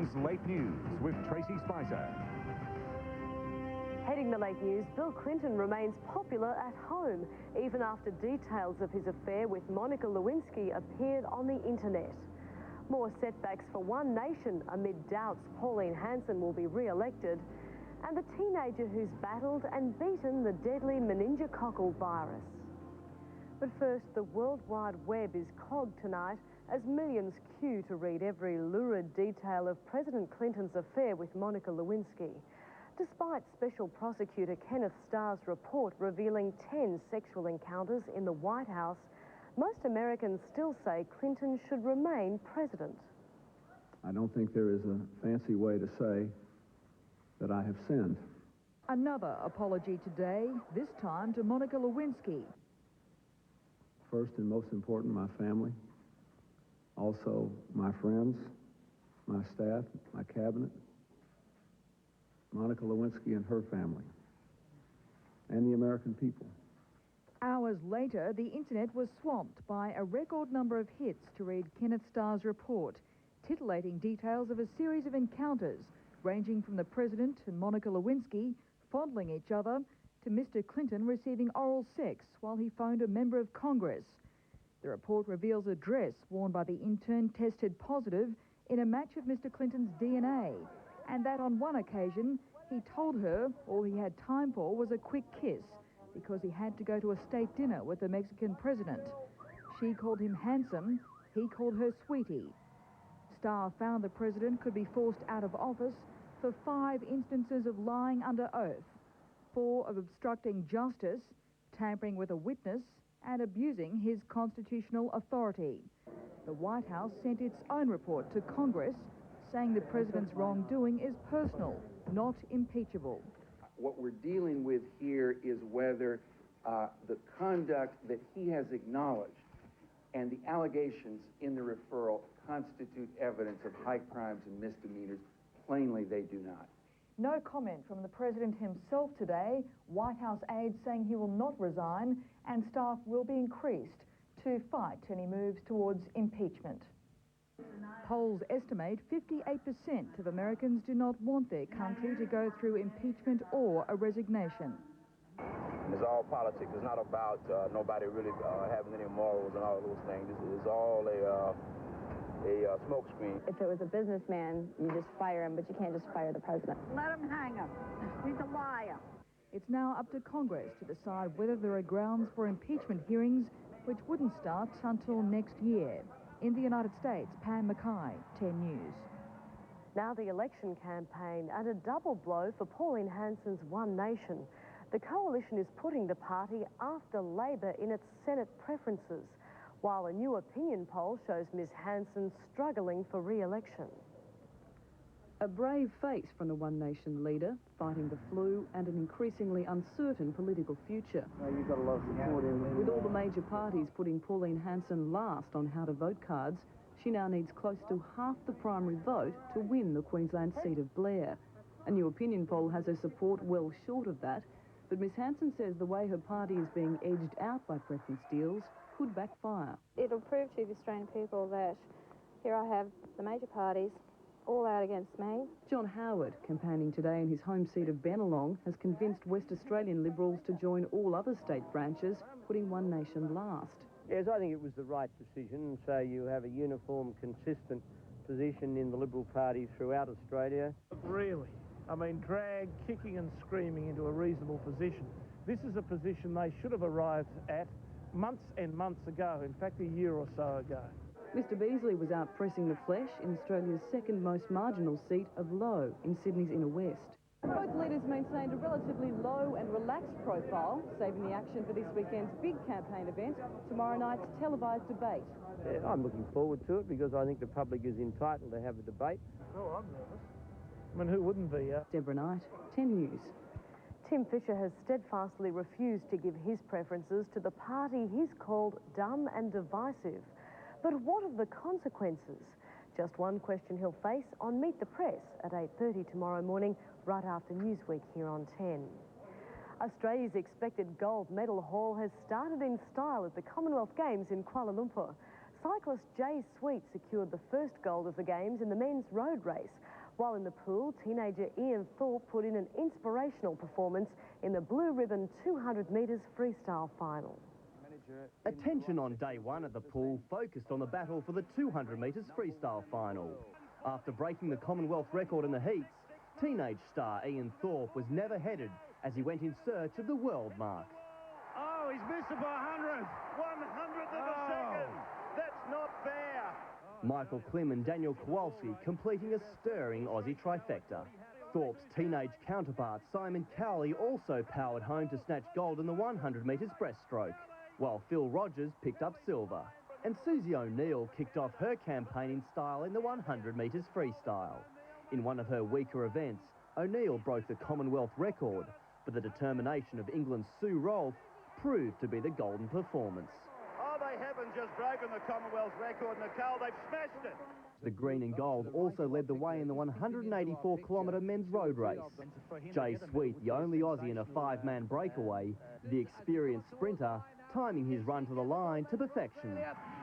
Today's Late News with Tracy Spicer. Heading the late news, Bill Clinton remains popular at home, even after details of his affair with Monica Lewinsky appeared on the internet. More setbacks for One Nation amid doubts Pauline Hanson will be re-elected, and the teenager who's battled and beaten the deadly meningococcal virus. But first, the World Wide Web is clogged tonight as millions queue to read every lurid detail of President Clinton's affair with Monica Lewinsky. Despite Special Prosecutor Kenneth Starr's report revealing 10 sexual encounters in the White House, most Americans still say Clinton should remain president. I don't think there is a fancy way to say that I have sinned. Another apology today, this time to Monica Lewinsky. First and most important, my family. Also, my friends, my staff, my cabinet. Monica Lewinsky and her family, and the American people. Hours later, the internet was swamped by a record number of hits to read Kenneth Starr's report, titillating details of a series of encounters ranging from the president and Monica Lewinsky fondling each other to Mr. Clinton receiving oral sex while he phoned a member of Congress. The report reveals a dress worn by the intern tested positive in a match of Mr. Clinton's DNA, and that on one occasion he told her all he had time for was a quick kiss because he had to go to a state dinner with the Mexican president. She called him handsome, he called her sweetie. Starr found the president could be forced out of office for 5 instances of lying under oath, 4 of obstructing justice, tampering with a witness, and abusing his constitutional authority. The White House sent its own report to Congress saying the president's wrongdoing is personal, not impeachable. What we're dealing with here is whether the conduct that he has acknowledged and the allegations in the referral constitute evidence of high crimes and misdemeanors. Plainly, they do not. No comment from the president himself today. White House aides saying he will not resign and staff will be increased to fight any moves towards impeachment. Polls estimate 58% of Americans do not want their country to go through impeachment or a resignation. It's all politics. It's not about nobody really having any morals and all those things. It's all a smokescreen. If it was a businessman, you just fire him, but you can't just fire the president. Let him hang him. He's a liar. It's now up to Congress to decide whether there are grounds for impeachment hearings, which wouldn't start until next year. In the United States, Pam Mackay, 10 News. Now the election campaign and a double blow for Pauline Hanson's One Nation. The coalition is putting the party after Labor in its Senate preferences, while a new opinion poll shows Ms. Hanson struggling for re-election. A brave face from the One Nation leader, fighting the flu and an increasingly uncertain political future. You've got a lot of support in. With all the major parties putting Pauline Hanson last on how to vote cards, she now needs close to half the primary vote to win the Queensland seat of Blair. A new opinion poll has her support well short of that, but Ms Hanson says the way her party is being edged out by preference deals could backfire. It'll prove to the Australian people that here I have the major parties all out against me. John Howard, campaigning today in his home seat of Bennelong, has convinced West Australian Liberals to join all other state branches, putting One Nation last. Yes, I think it was the right decision, so you have a uniform, consistent position in the Liberal Party throughout Australia. Really? I mean, dragged, kicking and screaming into a reasonable position. This is a position they should have arrived at months and months ago, in fact a year or so ago. Mr Beazley was out pressing the flesh in Australia's second most marginal seat of Low in Sydney's inner west. Both leaders maintained a relatively low and relaxed profile, saving the action for this weekend's big campaign event, tomorrow night's televised debate. Yeah, I'm looking forward to it because I think the public is entitled to have a debate. Oh, I'm nervous. I mean, who wouldn't be? Deborah Knight, 10 News. Tim Fischer has steadfastly refused to give his preferences to the party he's called dumb and divisive. But what of the consequences? Just one question he'll face on Meet the Press at 8:30 tomorrow morning, right after Newsweek here on 10. Australia's expected gold medal haul has started in style at the Commonwealth Games in Kuala Lumpur. Cyclist Jay Sweet secured the first gold of the Games in the men's road race While in the pool, teenager Ian Thorpe put in an inspirational performance in the blue ribbon 200 metres freestyle final. Attention on day one at the pool focused on the battle for the 200 metres freestyle final. After breaking the Commonwealth record in the heats, teenage star Ian Thorpe was never headed as he went in search of the world mark. Oh, he's missed it by 100th of a second. That's not fair. Michael Klim and Daniel Kowalski completing a stirring Aussie trifecta. Thorpe's teenage counterpart Simon Cowley also powered home to snatch gold in the 100 metres breaststroke, while Phil Rogers picked up silver. And Susie O'Neill kicked off her campaign in style in the 100 metres freestyle. In one of her weaker events, O'Neill broke the Commonwealth record, but the determination of England's Sue Rolfe proved to be the golden performance. Oh, they haven't just broken the Commonwealth record, Nicole, they've smashed it. The green and gold also led the way in the 184-kilometre men's road race. Jay Sweet, the only Aussie in a five-man breakaway, the experienced sprinter, timing his run to the line to perfection.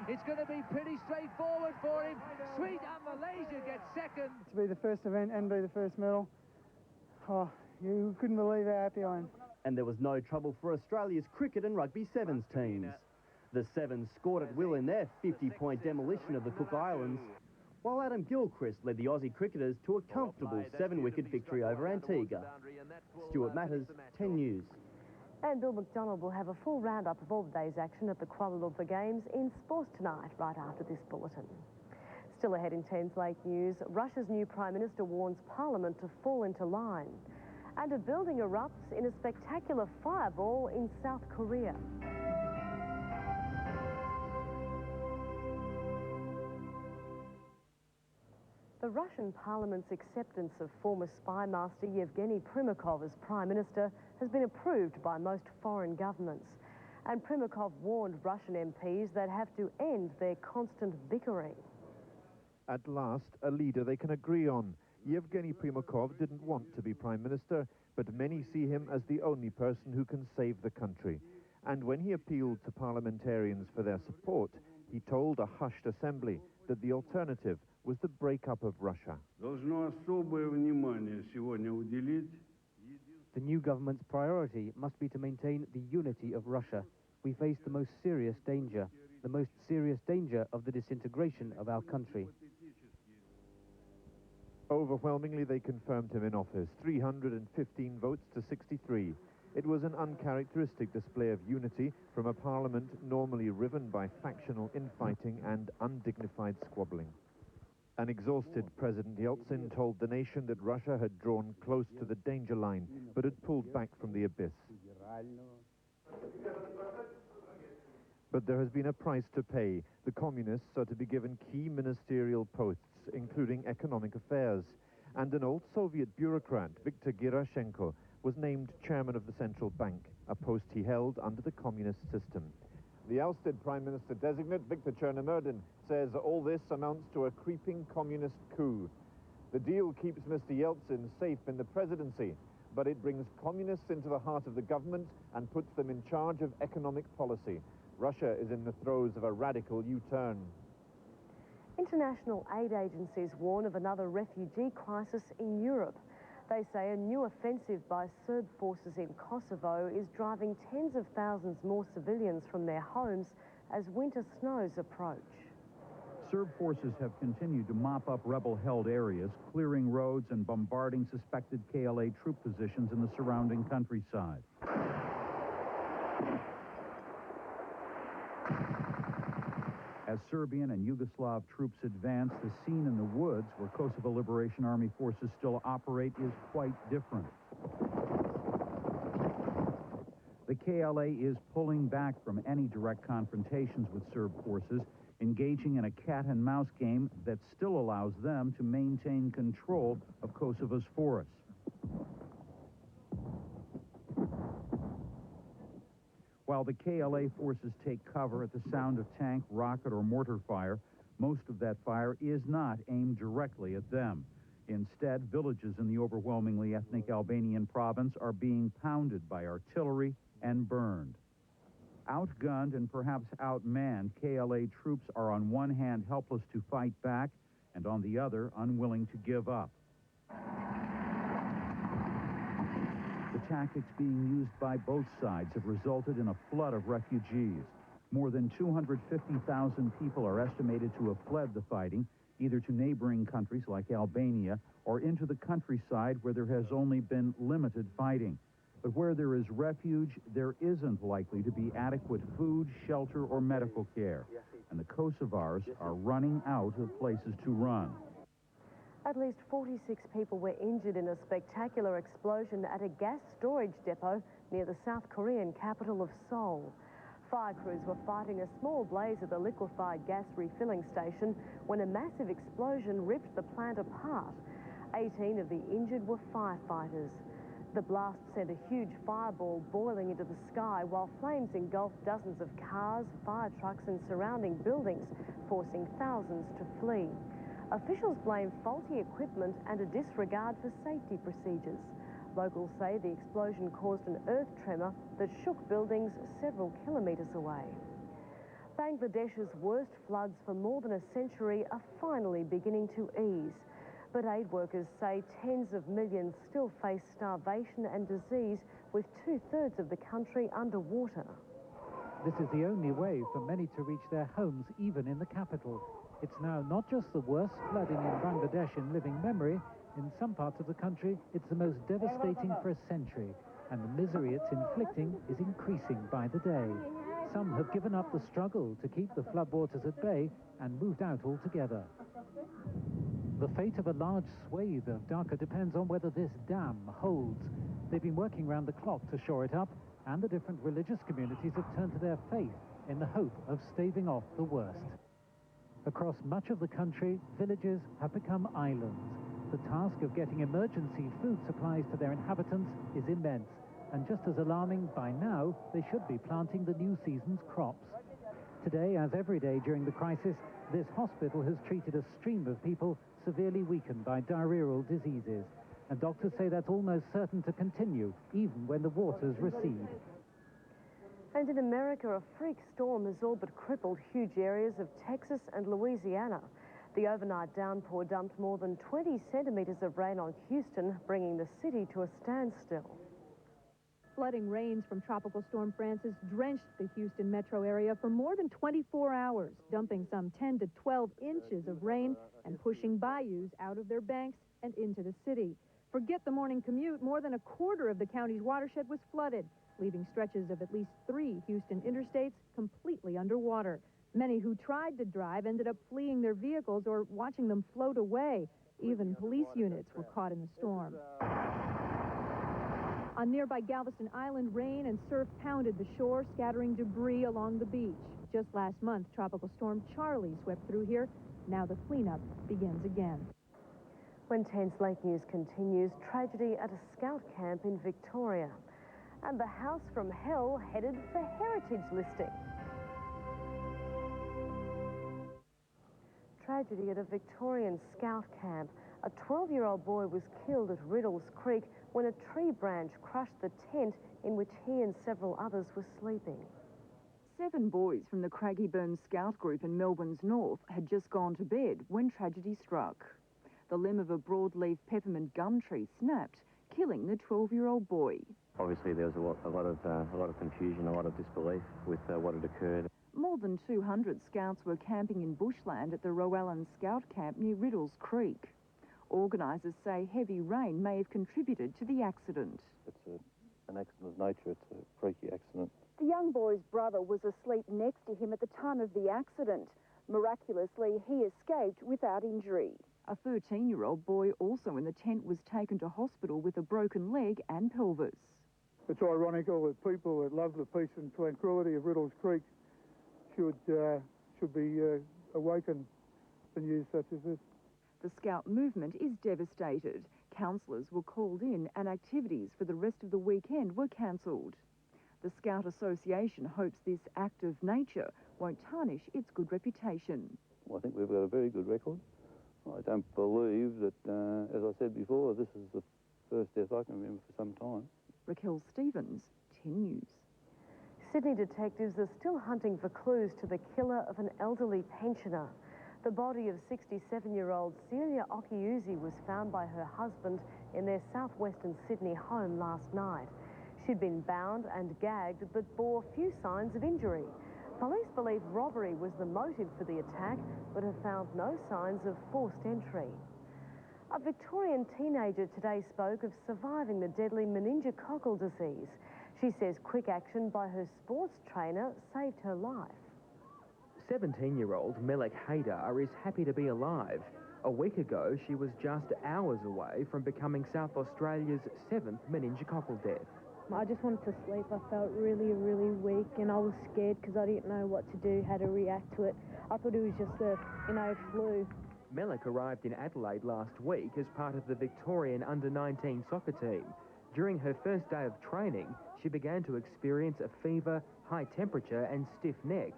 It's going to be pretty straightforward for him. Sweet of Malaysia gets second. To be the first event and be the first medal, oh, you couldn't believe how happy I am. And there was no trouble for Australia's cricket and rugby sevens teams. The Sevens scored at will in their 50-point demolition of the Cook Islands, while Adam Gilchrist led the Aussie cricketers to a comfortable 7-wicket victory over Antigua. Stuart Matters, 10 News. And Bill McDonald will have a full roundup of all the day's action at the Kuala Lumpur Games in sports tonight, right after this bulletin. Still ahead in 10's late news, Russia's new Prime Minister warns Parliament to fall into line. And a building erupts in a spectacular fireball in South Korea. The Russian Parliament's acceptance of former spy master Yevgeny Primakov as Prime Minister has been approved by most foreign governments. And Primakov warned Russian MPs they'd have to end their constant bickering. At last, a leader they can agree on. Yevgeny Primakov didn't want to be Prime Minister, but many see him as the only person who can save the country. And when he appealed to parliamentarians for their support, he told a hushed assembly that the alternative was the breakup of Russia. The new government's priority must be to maintain the unity of Russia. We face the most serious danger of the disintegration of our country. Overwhelmingly, they confirmed him in office, 315 votes to 63. It was an uncharacteristic display of unity from a parliament normally riven by factional infighting and undignified squabbling. An exhausted President Yeltsin told the nation that Russia had drawn close to the danger line, but had pulled back from the abyss. But there has been a price to pay. The communists are to be given key ministerial posts, including economic affairs. And an old Soviet bureaucrat, Viktor Gerashenko, was named chairman of the central bank, a post he held under the communist system. The ousted Prime Minister-designate, Viktor Chernomyrdin, says all this amounts to a creeping communist coup. The deal keeps Mr. Yeltsin safe in the presidency, but it brings communists into the heart of the government and puts them in charge of economic policy. Russia is in the throes of a radical U-turn. International aid agencies warn of another refugee crisis in Europe. They say a new offensive by Serb forces in Kosovo is driving tens of thousands more civilians from their homes as winter snows approach. Serb forces have continued to mop up rebel-held areas, clearing roads and bombarding suspected KLA troop positions in the surrounding countryside. As Serbian and Yugoslav troops advance, the scene in the woods where Kosovo Liberation Army forces still operate is quite different. The KLA is pulling back from any direct confrontations with Serb forces, engaging in a cat-and-mouse game that still allows them to maintain control of Kosovo's forests. While the KLA forces take cover at the sound of tank, rocket, or mortar fire, most of that fire is not aimed directly at them. Instead, villages in the overwhelmingly ethnic Albanian province are being pounded by artillery and burned. Outgunned and perhaps outmanned, KLA troops are on one hand helpless to fight back, and on the other unwilling to give up. The tactics being used by both sides have resulted in a flood of refugees. More than 250,000 people are estimated to have fled the fighting, either to neighboring countries like Albania or into the countryside where there has only been limited fighting. But where there is refuge, there isn't likely to be adequate food, shelter, or medical care. And the Kosovars are running out of places to run. At least 46 people were injured in a spectacular explosion at a gas storage depot near the South Korean capital of Seoul. Fire crews were fighting a small blaze at the liquefied gas refilling station when a massive explosion ripped the plant apart. 18 of the injured were firefighters. The blast sent a huge fireball boiling into the sky while flames engulfed dozens of cars, fire trucks and surrounding buildings, forcing thousands to flee. Officials blame faulty equipment and a disregard for safety procedures. Locals say the explosion caused an earth tremor that shook buildings several kilometres away. Bangladesh's worst floods for more than a century are finally beginning to ease. But aid workers say tens of millions still face starvation and disease, with 2/3 of the country underwater. This is the only way for many to reach their homes, even in the capital. It's now not just the worst flooding in Bangladesh in living memory. In some parts of the country, it's the most devastating for a century, and the misery it's inflicting is increasing by the day. Some have given up the struggle to keep the floodwaters at bay and moved out altogether. The fate of a large swathe of Dhaka depends on whether this dam holds. They've been working round the clock to shore it up, and the different religious communities have turned to their faith in the hope of staving off the worst. Across much of the country, villages have become islands. The task of getting emergency food supplies to their inhabitants is immense, and just as alarming, by now, they should be planting the new season's crops. Today, as every day during the crisis, this hospital has treated a stream of people severely weakened by diarrheal diseases, and doctors say that's almost certain to continue, even when the waters recede. And in America, a freak storm has all but crippled huge areas of Texas and Louisiana. The overnight downpour dumped more than 20 centimetres of rain on Houston, bringing the city to a standstill. Flooding rains from Tropical Storm Francis drenched the Houston metro area for more than 24 hours, dumping some 10 to 12 inches of rain and pushing bayous out of their banks and into the city. Forget the morning commute, more than a quarter of the county's watershed was flooded, leaving stretches of at least 3 Houston interstates completely underwater. Many who tried to drive ended up fleeing their vehicles or watching them float away. Even police units were caught in the storm. On nearby Galveston Island, rain and surf pounded the shore, scattering debris along the beach. Just last month, Tropical Storm Charlie swept through here. Now the cleanup begins again. When Tense Lake News continues, tragedy at a scout camp in Victoria. And the house from hell headed for heritage listing. Tragedy at a Victorian scout camp. A 12-year-old boy was killed at Riddles Creek when a tree branch crushed the tent in which he and several others were sleeping. 7 boys from the Craggieburn Scout Group in Melbourne's north had just gone to bed when tragedy struck. The limb of a broadleaf peppermint gum tree snapped, killing the 12-year-old boy. Obviously, there was a lot of confusion, a lot of disbelief with what had occurred. More than 200 scouts were camping in bushland at the Rowan Scout Camp near Riddles Creek. Organisers say heavy rain may have contributed to the accident. It's an accident of nature. It's a freaky accident. The young boy's brother was asleep next to him at the time of the accident. Miraculously, he escaped without injury. A 13-year-old boy also in the tent was taken to hospital with a broken leg and pelvis. It's ironical that people that love the peace and tranquility of Riddles Creek should be awakened to news such as this. The Scout movement is devastated. Councillors were called in and activities for the rest of the weekend were cancelled. The Scout Association hopes this act of nature won't tarnish its good reputation. Well, I think we've got a very good record. I don't believe that, as I said before, this is the first death I can remember for some time. Raquel Stevens, 10 News. Sydney detectives are still hunting for clues to the killer of an elderly pensioner. The body of 67-year-old Celia Okiuzi was found by her husband in their southwestern Sydney home last night. She'd been bound and gagged but bore few signs of injury. Police believe robbery was the motive for the attack but have found no signs of forced entry. A Victorian teenager today spoke of surviving the deadly meningococcal disease. She says quick action by her sports trainer saved her life. 17-year-old Melek Haydar is happy to be alive. A week ago, she was just hours away from becoming South Australia's 7th meningococcal death. I just wanted to sleep. I felt really, really weak and I was scared because I didn't know what to do, how to react to it. I thought it was just a, flu. Melek arrived in Adelaide last week as part of the Victorian under-19 soccer team. During her first day of training, she began to experience a fever, high temperature and stiff neck.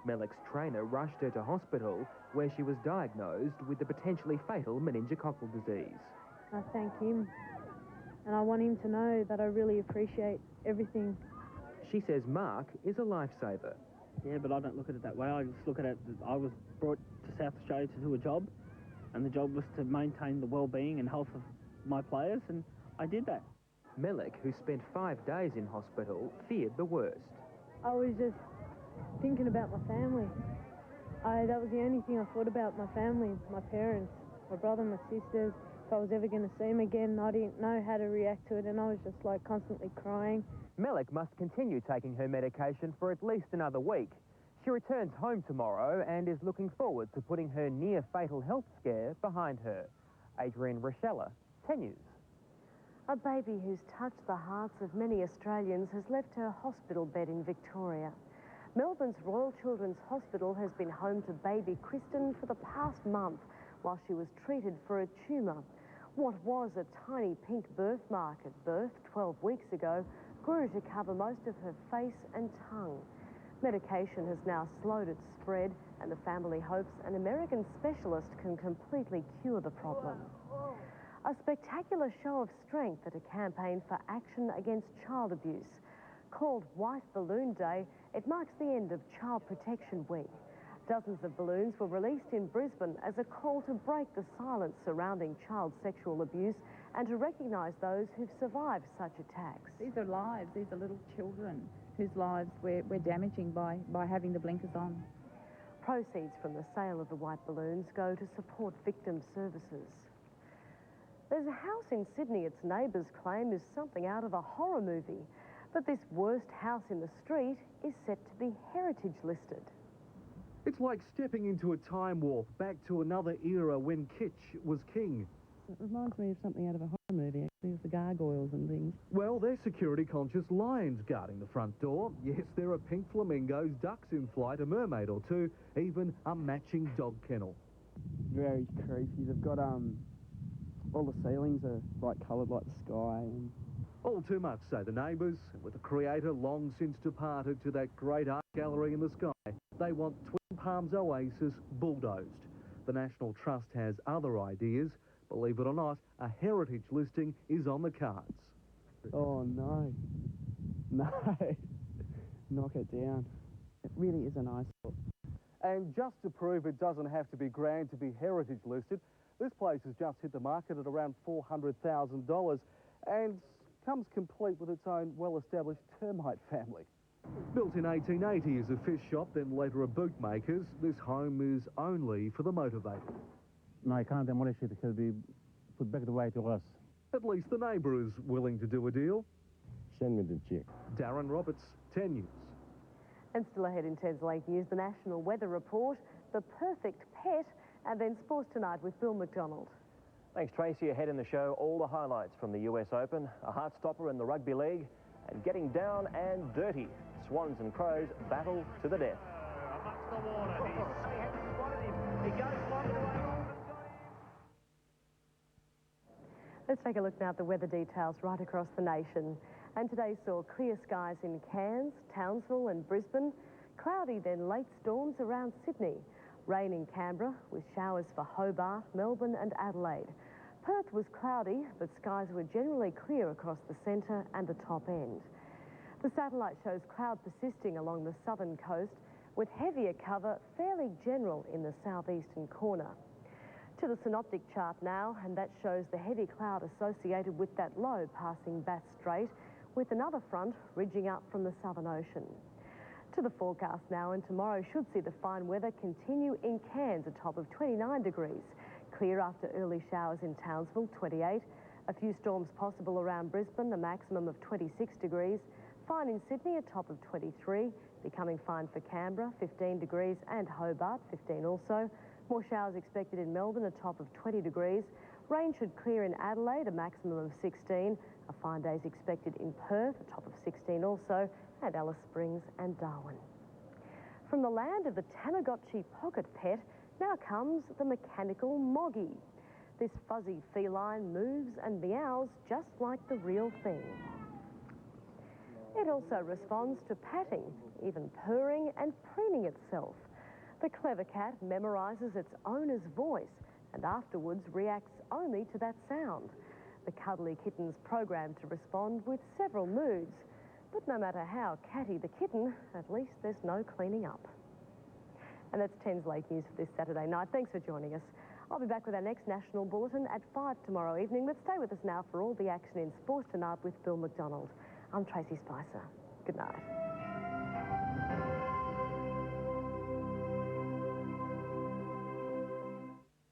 Melek's trainer rushed her to hospital, where she was diagnosed with the potentially fatal meningococcal disease. I thank him, and I want him to know that I really appreciate everything. She says Mark is a lifesaver. Yeah, but I don't look at it that way. I just look at it that I was brought to South Australia to do a job, and the job was to maintain the well-being and health of my players, and I did that. Melek, who spent 5 days in hospital, feared the worst. I was just thinking about my family. That was the only thing I thought about, my family, my parents, my brother, my sisters. If I was ever going to see them again, I didn't know how to react to it, and I was just constantly crying. Melek must continue taking her medication for at least another week. She returns home tomorrow and is looking forward to putting her near-fatal health scare behind her. Adrian Rochella, 10 News. A baby who's touched the hearts of many Australians has left her hospital bed in Victoria. Melbourne's Royal Children's Hospital has been home to baby Kristen for the past month while she was treated for a tumour. What was a tiny pink birthmark at birth 12 weeks ago grew to cover most of her face and tongue. Medication has now slowed its spread, and the family hopes an American specialist can completely cure the problem. A spectacular show of strength at a campaign for action against child abuse. Called White Balloon Day, it marks the end of Child Protection Week. Dozens of balloons were released in Brisbane as a call to break the silence surrounding child sexual abuse and to recognise those who've survived such attacks. These are lives, these are little children whose lives we're damaging by having the blinkers on. Proceeds from the sale of the white balloons go to support victim services. There's a house in Sydney its neighbours claim is something out of a horror movie. But this worst house in the street is set to be heritage listed. It's like stepping into a time warp back to another era when kitsch was king. It reminds me of something out of a horror movie, actually, with the gargoyles and things. Well, they're security-conscious lions guarding the front door. Yes, there are pink flamingos, ducks in flight, a mermaid or two, even a matching dog kennel. Very creepy. They've got, all the ceilings are coloured like the sky. And all too much, say the neighbours, and with the creator long since departed to that great art gallery in the sky, they want Twin Palms Oasis bulldozed. The National Trust has other ideas. Believe it or not, a heritage listing is on the cards. Oh, no. No. Knock it down. It really is an eyesore. And just to prove it doesn't have to be grand to be heritage listed, this place has just hit the market at around $400,000 and comes complete with its own well-established termite family. Built in 1880 as a fish shop, then later a bootmaker's, this home is only for the motivated. No, I can't demolish it. It will be put back the way to us. At least the neighbour is willing to do a deal. Send me the check. Darren Roberts, 10 News. And still ahead in 10's Late News, the National Weather Report, the perfect pet, and then Sports Tonight with Bill McDonald. Thanks, Tracy. Ahead in the show, all the highlights from the US Open, a heart-stopper in the Rugby League, and getting down and dirty. Swans and Crows battle to the death. Amongst the water. They haven't spotted him. He goes long away. Let's take a look now at the weather details right across the nation. And today saw clear skies in Cairns, Townsville and Brisbane. Cloudy, then late storms around Sydney. Rain in Canberra with showers for Hobart, Melbourne and Adelaide. Perth was cloudy, but skies were generally clear across the centre and the top end. The satellite shows cloud persisting along the southern coast, with heavier cover fairly general in the southeastern corner. To the synoptic chart now, and that shows the heavy cloud associated with that low passing Bass Strait, with another front ridging up from the Southern Ocean. To the forecast now, and tomorrow should see the fine weather continue in Cairns, a top of 29 degrees. Clear after early showers in Townsville, 28. A few storms possible around Brisbane, a maximum of 26 degrees. Fine in Sydney, a top of 23. Becoming fine for Canberra, 15 degrees, and Hobart, 15 also. More showers expected in Melbourne, a top of 20 degrees. Rain should clear in Adelaide, a maximum of 16. A fine day is expected in Perth, a top of 16 also, and Alice Springs and Darwin. From the land of the Tamagotchi pocket pet, now comes the mechanical Moggy. This fuzzy feline moves and meows just like the real thing. It also responds to patting, even purring and preening itself. The clever cat memorises its owner's voice and afterwards reacts only to that sound. The cuddly kitten's programmed to respond with several moods. But no matter how catty the kitten, at least there's no cleaning up. And that's 10's Late News for this Saturday night. Thanks for joining us. I'll be back with our next national bulletin at 5 tomorrow evening, but stay with us now for all the action in sport tonight with Bill McDonald. I'm Tracy Spicer. Good night.